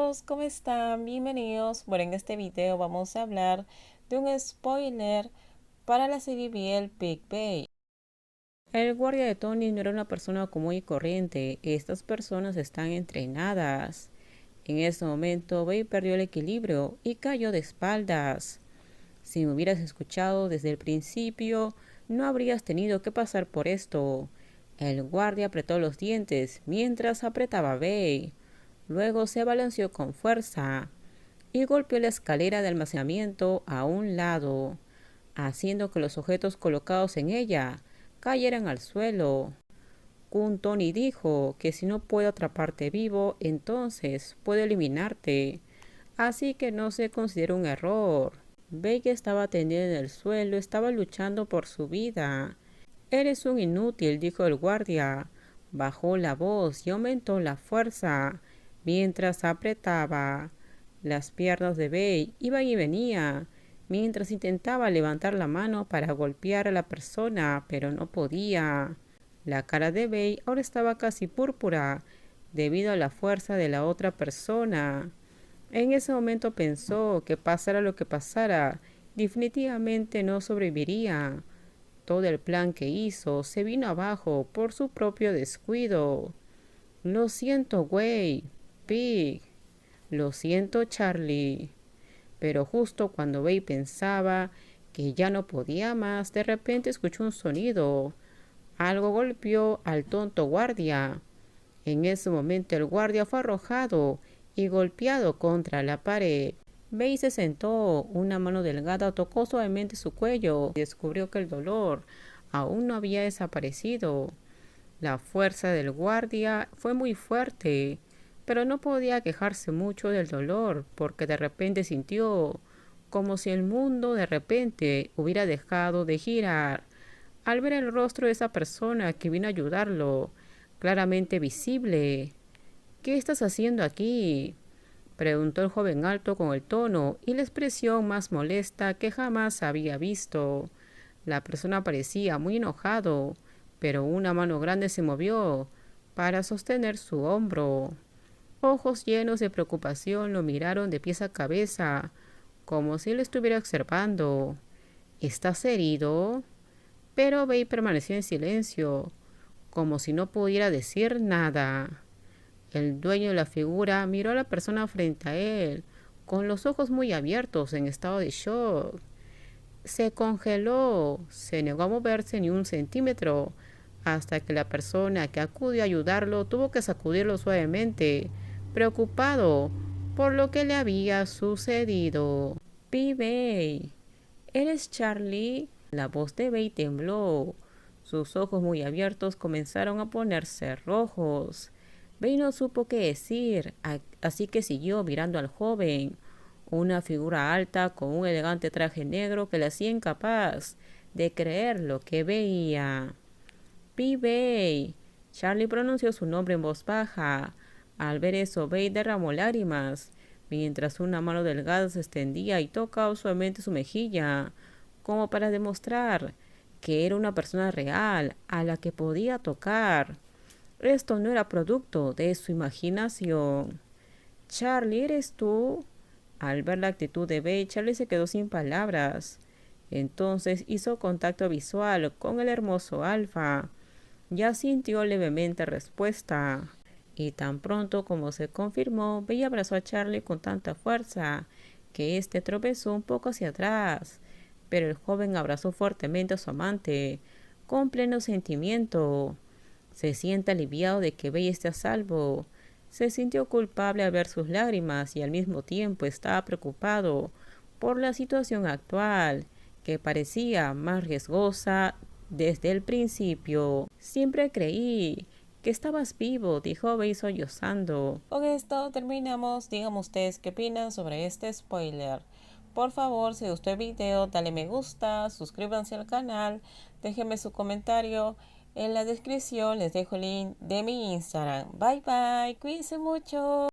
chicos, ¿cómo están? Bienvenidos. Bueno, en este video vamos a hablar de un spoiler para la serie BL Big Bay. El guardia de Tony no era una persona común y corriente. Estas personas están entrenadas. En ese momento, Bay perdió el equilibrio y cayó de espaldas. Si me hubieras escuchado desde el principio, no habrías tenido que pasar por esto. El guardia apretó los dientes mientras apretaba a Bay. Luego se balanceó con fuerza y golpeó la escalera de almacenamiento a un lado, haciendo que los objetos colocados en ella cayeran al suelo. Kun Tony dijo que si no puedo atraparte vivo, entonces puedo eliminarte. Así que no se considera un error. Ve que estaba tendido en el suelo, estaba luchando por su vida. Eres un inútil, dijo el guardia. Bajó la voz y aumentó la fuerza, mientras apretaba. Las piernas de Bey iban y venía, mientras intentaba levantar la mano para golpear a la persona, pero no podía. La cara de Bey ahora estaba casi púrpura, debido a la fuerza de la otra persona. En ese momento pensó que pasara lo que pasara, definitivamente no sobreviviría. Todo el plan que hizo se vino abajo por su propio descuido. Lo siento, güey. Pig. Lo siento, Charlie. Pero justo cuando Bay pensaba que ya no podía más, de repente escuchó un sonido. Algo golpeó al tonto guardia. En ese momento el guardia fue arrojado y golpeado contra la pared. Bay se sentó, una mano delgada tocó suavemente su cuello y descubrió que el dolor aún no había desaparecido. La fuerza del guardia fue muy fuerte, pero no podía quejarse mucho del dolor porque de repente sintió como si el mundo de repente hubiera dejado de girar. Al ver el rostro de esa persona que vino a ayudarlo, claramente visible. ¿Qué estás haciendo aquí? Preguntó el joven alto con el tono y la expresión más molesta que jamás había visto. La persona parecía muy enojado, pero una mano grande se movió para sostener su hombro. Ojos llenos de preocupación lo miraron de pies a cabeza, como si lo estuviera observando. ¿Estás herido? Pero Bey permaneció en silencio, como si no pudiera decir nada. El dueño de la figura miró a la persona frente a él, con los ojos muy abiertos, en estado de shock. Se congeló, se negó a moverse ni un centímetro, hasta que la persona que acudió a ayudarlo tuvo que sacudirlo suavemente, preocupado por lo que le había sucedido. Bey, ¿eres Charlie? La voz de Bey tembló. Sus ojos muy abiertos comenzaron a ponerse rojos. Bey no supo qué decir, así que siguió mirando al joven, una figura alta con un elegante traje negro que le hacía incapaz de creer lo que veía. Bey. Charlie pronunció su nombre en voz baja. Al ver eso, Bey derramó lágrimas, mientras una mano delgada se extendía y tocaba suavemente su mejilla, como para demostrar que era una persona real a la que podía tocar. Esto no era producto de su imaginación. Charlie, ¿eres tú? Al ver la actitud de Bey, Charlie se quedó sin palabras. Entonces hizo contacto visual con el hermoso Alfa. Ya sintió levemente respuesta. Y tan pronto como se confirmó, Bey abrazó a Charlie con tanta fuerza que éste tropezó un poco hacia atrás. Pero el joven abrazó fuertemente a su amante, con pleno sentimiento. Se siente aliviado de que Bey esté a salvo. Se sintió culpable al ver sus lágrimas y al mismo tiempo estaba preocupado por la situación actual, que parecía más riesgosa desde el principio. Siempre creí que estabas vivo, dijo Bey sollozando. Con esto terminamos. Díganme ustedes qué opinan sobre este spoiler. Por favor, si les gustó el video, dale me gusta, suscríbanse al canal, déjenme su comentario. En la descripción les dejo el link de mi Instagram. Bye bye, cuídense mucho.